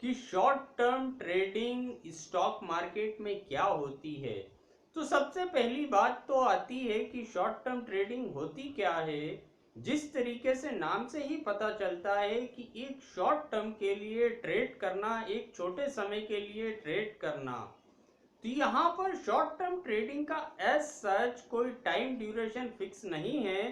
कि short term trading stock market में क्या होती है। तो सबसे पहली बात तो आती है कि शॉर्ट टर्म ट्रेडिंग होती क्या है। जिस तरीके से नाम से ही पता चलता है कि एक शॉर्ट टर्म के लिए ट्रेड करना, एक छोटे समय के लिए ट्रेड करना। तो यहाँ पर शॉर्ट टर्म ट्रेडिंग का एज सच कोई टाइम ड्यूरेशन फिक्स नहीं है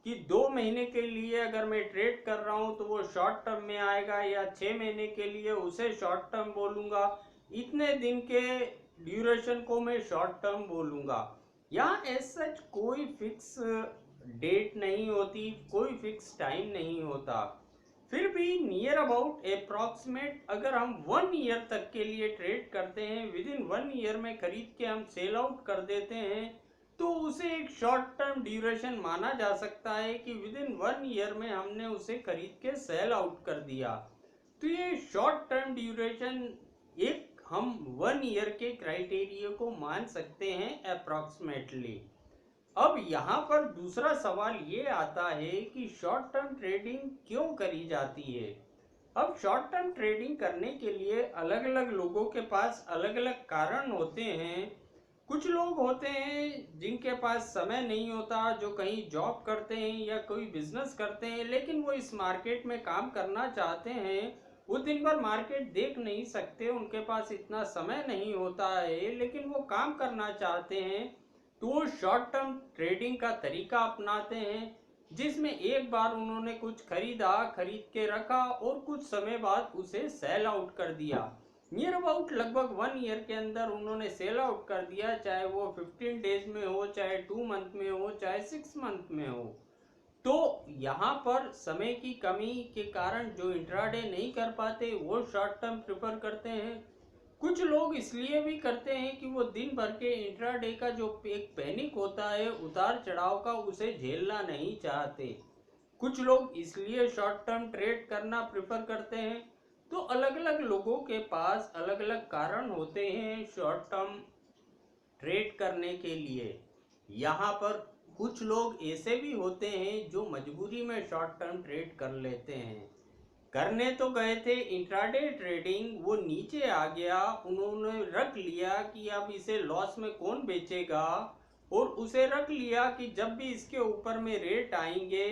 कि 2 महीने के लिए अगर मैं ट्रेड कर रहा हूँ तो वो शॉर्ट टर्म में आएगा, या 6 महीने के लिए उसे शॉर्ट टर्म बोलूँगा, इतने दिन के ड्यूरेशन को मैं शॉर्ट टर्म बोलूँगा। यहाँ एज सच कोई फिक्स डेट नहीं होती, कोई फिक्स टाइम नहीं होता। फिर भी नियर अबाउट अप्रॉक्सीमेट अगर हम 1 ईयर तक के लिए ट्रेड करते हैं, विद इन 1 ईयर में खरीद के हम सेल आउट कर देते हैं, तो उसे एक शॉर्ट टर्म ड्यूरेशन माना जा सकता है कि विद इन 1 ईयर में हमने उसे खरीद के सेल आउट कर दिया। तो ये शॉर्ट टर्म ड्यूरेशन एक हम 1 ईयर के क्राइटेरिया को मान सकते हैं अप्रॉक्सीमेटली। अब यहाँ पर दूसरा सवाल ये आता है कि शॉर्ट टर्म ट्रेडिंग क्यों करी जाती है। अब शॉर्ट टर्म ट्रेडिंग करने के लिए अलग अलग लोगों के पास अलग अलग कारण होते हैं। कुछ लोग होते हैं जिनके पास समय नहीं होता, जो कहीं जॉब करते हैं या कोई बिजनेस करते हैं, लेकिन वो इस मार्केट में काम करना चाहते हैं। वो दिन भर मार्केट देख नहीं सकते, उनके पास इतना समय नहीं होता है, लेकिन वो काम करना चाहते हैं। तो वो शॉर्ट टर्म ट्रेडिंग का तरीका अपनाते हैं, जिसमें एक बार उन्होंने कुछ खरीदा, खरीद के रखा और कुछ समय बाद उसे सेल आउट कर दिया। नियर अबाउट लगभग 1 ईयर के अंदर उन्होंने सेल आउट कर दिया, चाहे वो 15 डेज में हो, चाहे 2 मंथ में हो, चाहे 6 मंथ में हो। तो यहाँ पर समय की कमी के कारण जो इंट्राडे नहीं कर पाते वो शॉर्ट टर्म प्रेफर करते हैं। कुछ लोग इसलिए भी करते हैं कि वो दिन भर के इंट्राडे का जो एक पैनिक होता है, उतार चढ़ाव का, उसे झेलना नहीं चाहते। कुछ लोग इसलिए शॉर्ट टर्म ट्रेड करना प्रेफर करते हैं। तो अलग अलग लोगों के पास अलग अलग कारण होते हैं शॉर्ट टर्म ट्रेड करने के लिए। यहाँ पर कुछ लोग ऐसे भी होते हैं जो मजबूरी में शॉर्ट टर्म ट्रेड कर लेते हैं। करने तो गए थे इंट्राडे ट्रेडिंग, वो नीचे आ गया, उन्होंने रख लिया कि अब इसे लॉस में कौन बेचेगा, और उसे रख लिया कि जब भी इसके ऊपर में रेट आएंगे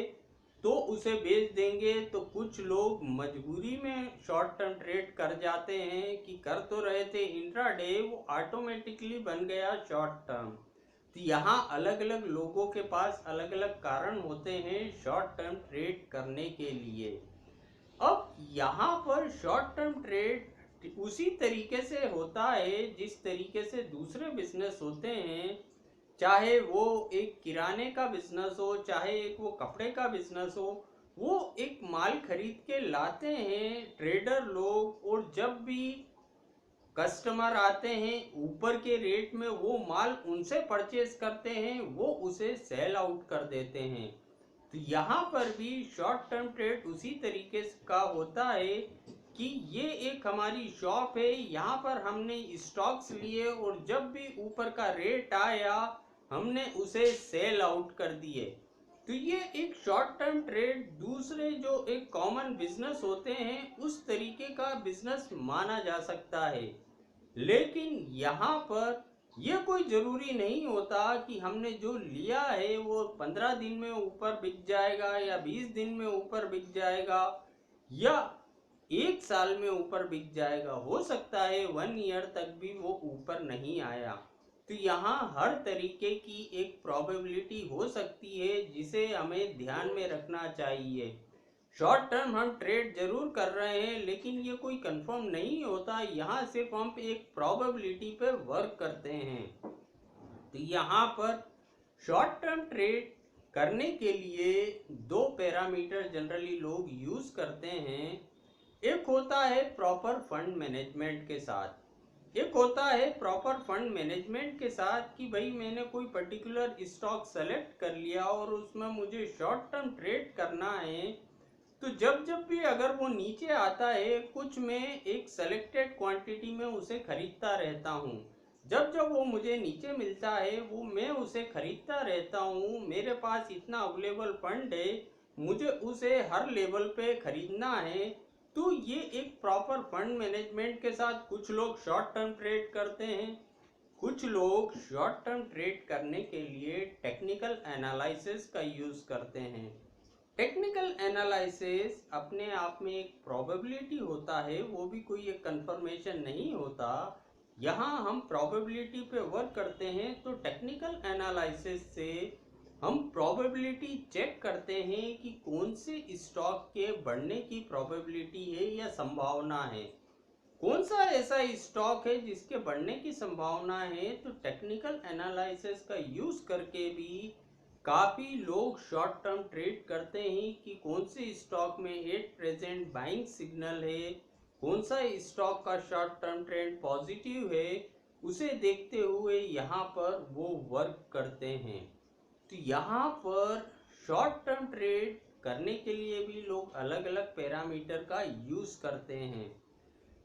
तो उसे बेच देंगे। तो कुछ लोग मजबूरी में शॉर्ट टर्म ट्रेड कर जाते हैं कि कर तो रहे थे इंट्राडे, वो ऑटोमेटिकली बन गया शॉर्ट टर्म। तो यहाँ अलग अलग लोगों के पास अलग अलग कारण होते हैं शॉर्ट टर्म ट्रेड करने के लिए। अब यहाँ पर शॉर्ट टर्म ट्रेड उसी तरीके से होता है जिस तरीके से दूसरे बिजनेस होते हैं। चाहे वो एक किराने का बिजनेस हो, चाहे एक वो कपड़े का बिजनेस हो, वो एक माल खरीद के लाते हैं ट्रेडर लोग, और जब भी कस्टमर आते हैं ऊपर के रेट में वो माल उनसे परचेज करते हैं, वो उसे सेल आउट कर देते हैं। तो यहाँ पर भी शॉर्ट टर्म ट्रेड उसी तरीके का होता है कि ये एक हमारी शॉप है, यहाँ पर हमने स्टॉक्स लिए और जब भी ऊपर का रेट आया हमने उसे सेल आउट कर दिए। तो ये एक शॉर्ट टर्म ट्रेड दूसरे जो एक कॉमन बिजनेस होते हैं उस तरीके का बिजनेस माना जा सकता है। लेकिन यहाँ पर यह कोई जरूरी नहीं होता कि हमने जो लिया है वो 15 दिन में ऊपर बिक जाएगा, या 20 दिन में ऊपर बिक जाएगा, या 1 साल में ऊपर बिक जाएगा। हो सकता है 1 ईयर तक भी वो ऊपर नहीं आया। तो यहाँ हर तरीके की एक प्रोबेबिलिटी हो सकती है जिसे हमें ध्यान में रखना चाहिए। शॉर्ट टर्म हम ट्रेड जरूर कर रहे हैं, लेकिन ये कोई कंफर्म नहीं होता, यहाँ सिर्फ हम एक प्रोबेबिलिटी पे वर्क करते हैं। तो यहाँ पर शॉर्ट टर्म ट्रेड करने के लिए दो पैरामीटर जनरली लोग यूज करते हैं। एक होता है प्रॉपर फंड मैनेजमेंट के साथ, एक होता है प्रॉपर फंड मैनेजमेंट के साथ कि भाई मैंने कोई पर्टिकुलर स्टॉक सेलेक्ट कर लिया और उसमें मुझे शॉर्ट टर्म ट्रेड करना है। तो जब जब भी अगर वो नीचे आता है, कुछ मैं एक सेलेक्टेड क्वांटिटी में उसे खरीदता रहता हूँ। जब जब वो मुझे नीचे मिलता है वो मैं उसे खरीदता रहता हूँ। मेरे पास इतना अवेलेबल फंड है, मुझे उसे हर लेवल पे खरीदना है। तो ये एक प्रॉपर फंड मैनेजमेंट के साथ कुछ लोग शॉर्ट टर्म ट्रेड करते हैं। कुछ लोग शॉर्ट टर्म ट्रेड करने के लिए टेक्निकल एनालिसिस का यूज़ करते हैं। टेक्निकल एनालिसिस अपने आप में एक प्रोबेबिलिटी होता है, वो भी कोई एक कंफर्मेशन नहीं होता। यहाँ हम प्रोबेबिलिटी पे वर्क करते हैं, तो टेक्निकल एनालिसिस से हम प्रोबेबिलिटी चेक करते हैं कि कौन से स्टॉक के बढ़ने की प्रोबेबिलिटी है या संभावना है, कौन सा ऐसा स्टॉक है जिसके बढ़ने की संभावना है। तो टेक्निकल एनालिसिस का यूज़ करके भी काफ़ी लोग शॉर्ट टर्म ट्रेड करते हैं कि कौन से स्टॉक में एट प्रेजेंट बाइंग सिग्नल है, कौन सा स्टॉक का शॉर्ट टर्म ट्रेंड पॉजिटिव है, उसे देखते हुए यहाँ पर वो वर्क करते हैं। तो यहाँ पर शॉर्ट टर्म ट्रेड करने के लिए भी लोग अलग अलग पैरामीटर का यूज़ करते हैं,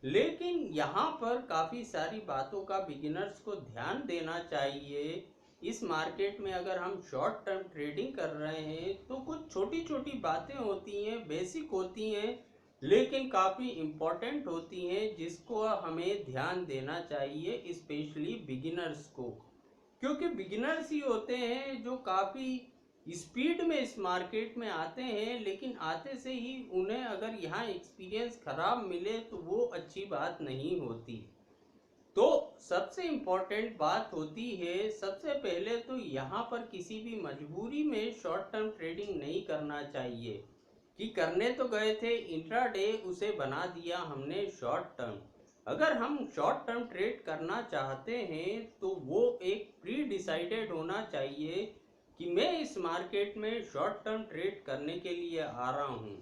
लेकिन यहाँ पर काफ़ी सारी बातों का बिगिनर्स को ध्यान देना चाहिए। इस मार्केट में अगर हम शॉर्ट टर्म ट्रेडिंग कर रहे हैं तो कुछ छोटी छोटी बातें होती हैं, बेसिक होती हैं, लेकिन काफ़ी इम्पोर्टेंट होती हैं जिसको हमें ध्यान देना चाहिए, स्पेशली बिगिनर्स को। क्योंकि बिगिनर्स ही होते हैं जो काफ़ी स्पीड में इस मार्केट में आते हैं, लेकिन आते से ही उन्हें अगर यहाँ एक्सपीरियंस खराब मिले तो वो अच्छी बात नहीं होती। तो सबसे इम्पोर्टेंट बात होती है, सबसे पहले तो यहाँ पर किसी भी मजबूरी में शॉर्ट टर्म ट्रेडिंग नहीं करना चाहिए कि करने तो गए थे इंट्राडे, उसे बना दिया हमने शॉर्ट टर्म। अगर हम शॉर्ट टर्म ट्रेड करना चाहते हैं तो वो एक प्री डिसाइडेड होना चाहिए कि मैं इस मार्केट में शॉर्ट टर्म ट्रेड करने के लिए आ रहा हूँ।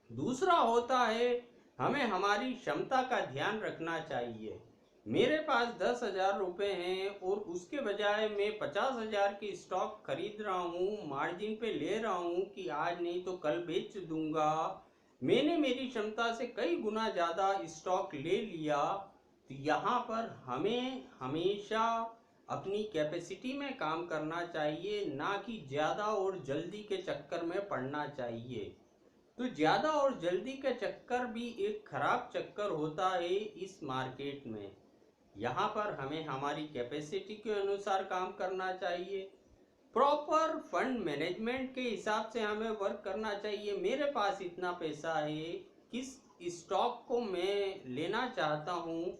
दूसरा होता है, हमें हमारी क्षमता का ध्यान रखना चाहिए। मेरे पास 10,000 रुपये हैं और उसके बजाय मैं 50,000 की स्टॉक खरीद रहा हूँ, मार्जिन पे ले रहा हूँ कि आज नहीं तो कल बेच दूंगा। मैंने मेरी क्षमता से कई गुना ज़्यादा स्टॉक ले लिया। तो यहाँ पर हमें हमेशा अपनी कैपेसिटी में काम करना चाहिए, ना कि ज़्यादा और जल्दी के चक्कर में पड़ना चाहिए। तो ज़्यादा और जल्दी का चक्कर भी एक ख़राब चक्कर होता है इस मार्केट में। यहाँ पर हमें हमारी कैपेसिटी के अनुसार काम करना चाहिए, प्रॉपर फंड मैनेजमेंट के हिसाब से हमें वर्क करना चाहिए। मेरे पास इतना पैसा है, किस स्टॉक को मैं लेना चाहता हूँ,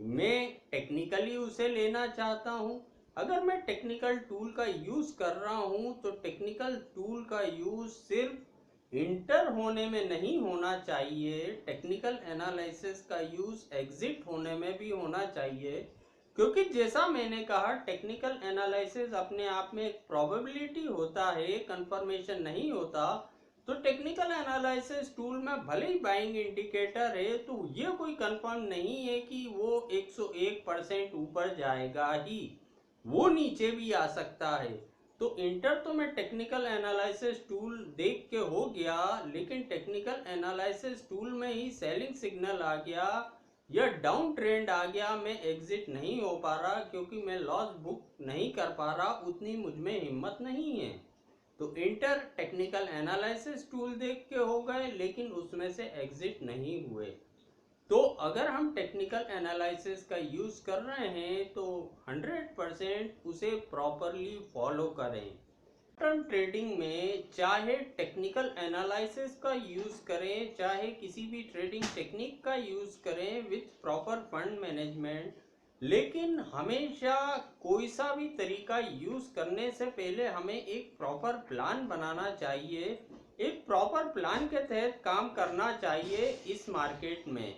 मैं टेक्निकली उसे लेना चाहता हूँ। अगर मैं टेक्निकल टूल का यूज़ कर रहा हूँ तो टेक्निकल टूल का यूज़ सिर्फ इंटर होने में नहीं होना चाहिए, टेक्निकल एनालिसिस का यूज़ एग्जिट होने में भी होना चाहिए। क्योंकि जैसा मैंने कहा, टेक्निकल एनालिसिस अपने आप में एक प्रोबेबिलिटी होता है, कंफर्मेशन नहीं होता। तो टेक्निकल एनालिसिस टूल में भले ही बाइंग इंडिकेटर है, तो ये कोई कंफर्म नहीं है कि वो 101% ऊपर जाएगा ही, वो नीचे भी आ सकता है। तो इंटर तो मैं टेक्निकल एनालिसिस टूल देख के हो गया, लेकिन टेक्निकल एनालिसिस टूल में ही सेलिंग सिग्नल आ गया या डाउन ट्रेंड आ गया, मैं एग्जिट नहीं हो पा रहा क्योंकि मैं लॉस बुक नहीं कर पा रहा, उतनी मुझ में हिम्मत नहीं है। तो इंटर टेक्निकल एनालिसिस टूल देख के हो गए, लेकिन उसमें से एग्जिट नहीं हुए। तो अगर हम टेक्निकल एनालिसिस का यूज़ कर रहे हैं तो 100% उसे प्रॉपरली फॉलो करें। टर्म ट्रेडिंग में चाहे टेक्निकल एनालिसिस का यूज़ करें, चाहे किसी भी ट्रेडिंग टेक्निक का यूज़ करें विथ प्रॉपर फंड मैनेजमेंट, लेकिन हमेशा कोई सा भी तरीका यूज़ करने से पहले हमें एक प्रॉपर प्लान बनाना चाहिए, एक प्रॉपर प्लान के तहत काम करना चाहिए इस मार्केट में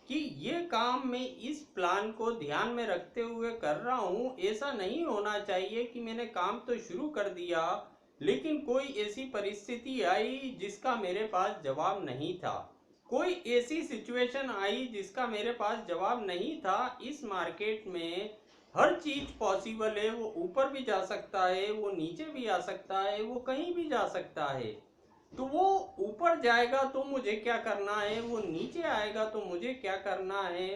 कि ये काम मैं इस प्लान को ध्यान में रखते हुए कर रहा हूँ। ऐसा नहीं होना चाहिए कि मैंने काम तो शुरू कर दिया लेकिन कोई ऐसी परिस्थिति आई जिसका मेरे पास जवाब नहीं था, कोई ऐसी सिचुएशन आई जिसका मेरे पास जवाब नहीं था। इस मार्केट में हर चीज़ पॉसिबल है, वो ऊपर भी जा सकता है, वो नीचे भी आ सकता है, वो कहीं भी जा सकता है। तो वो ऊपर जाएगा तो मुझे क्या करना है, वो नीचे आएगा तो मुझे क्या करना है।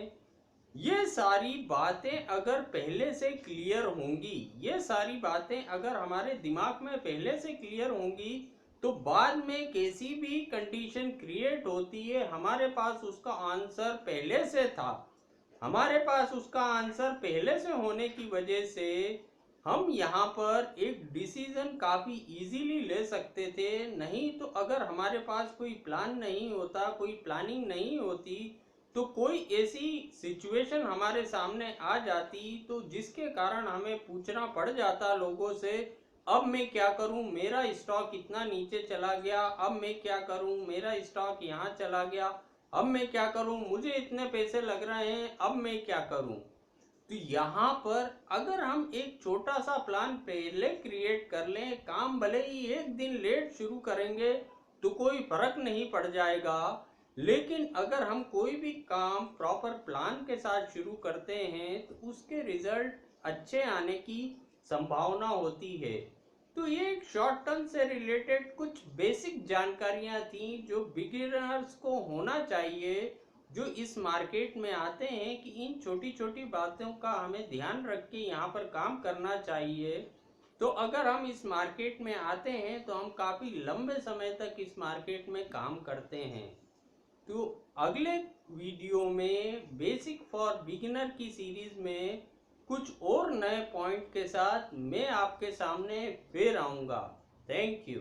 ये सारी बातें अगर पहले से क्लियर होंगी, ये सारी बातें अगर हमारे दिमाग में पहले से क्लियर होंगी, तो बाद में कैसी भी कंडीशन क्रिएट होती है, हमारे पास उसका आंसर पहले से था। हमारे पास उसका आंसर पहले से होने की वजह से हम यहाँ पर एक डिसीजन काफ़ी इजीली ले सकते थे। नहीं तो अगर हमारे पास कोई प्लान नहीं होता, कोई प्लानिंग नहीं होती, तो कोई ऐसी सिचुएशन हमारे सामने आ जाती तो जिसके कारण हमें पूछना पड़ जाता लोगों से, अब मैं क्या करूं, मेरा स्टॉक इतना नीचे चला गया, अब मैं क्या करूं, मेरा स्टॉक यहाँ चला गया, अब मैं क्या करूं, मुझे इतने पैसे लग रहे हैं, अब मैं क्या करूं। तो यहाँ पर अगर हम एक छोटा सा प्लान पहले क्रिएट कर लें, काम भले ही एक दिन लेट शुरू करेंगे तो कोई फर्क नहीं पड़ जाएगा, लेकिन अगर हम कोई भी काम प्रॉपर प्लान के साथ शुरू करते हैं तो उसके रिजल्ट अच्छे आने की संभावना होती है। तो ये एक शॉर्ट टर्म से रिलेटेड कुछ बेसिक जानकारियां थी जो बिगिनर्स को होना चाहिए, जो इस मार्केट में आते हैं कि इन छोटी छोटी बातों का हमें ध्यान रख के यहाँ पर काम करना चाहिए। तो अगर हम इस मार्केट में आते हैं तो हम काफ़ी लंबे समय तक इस मार्केट में काम करते हैं। तो अगले वीडियो में बेसिक फॉर बिगिनर की सीरीज में कुछ और नए पॉइंट के साथ मैं आपके सामने फिर आऊँगा। Thank you.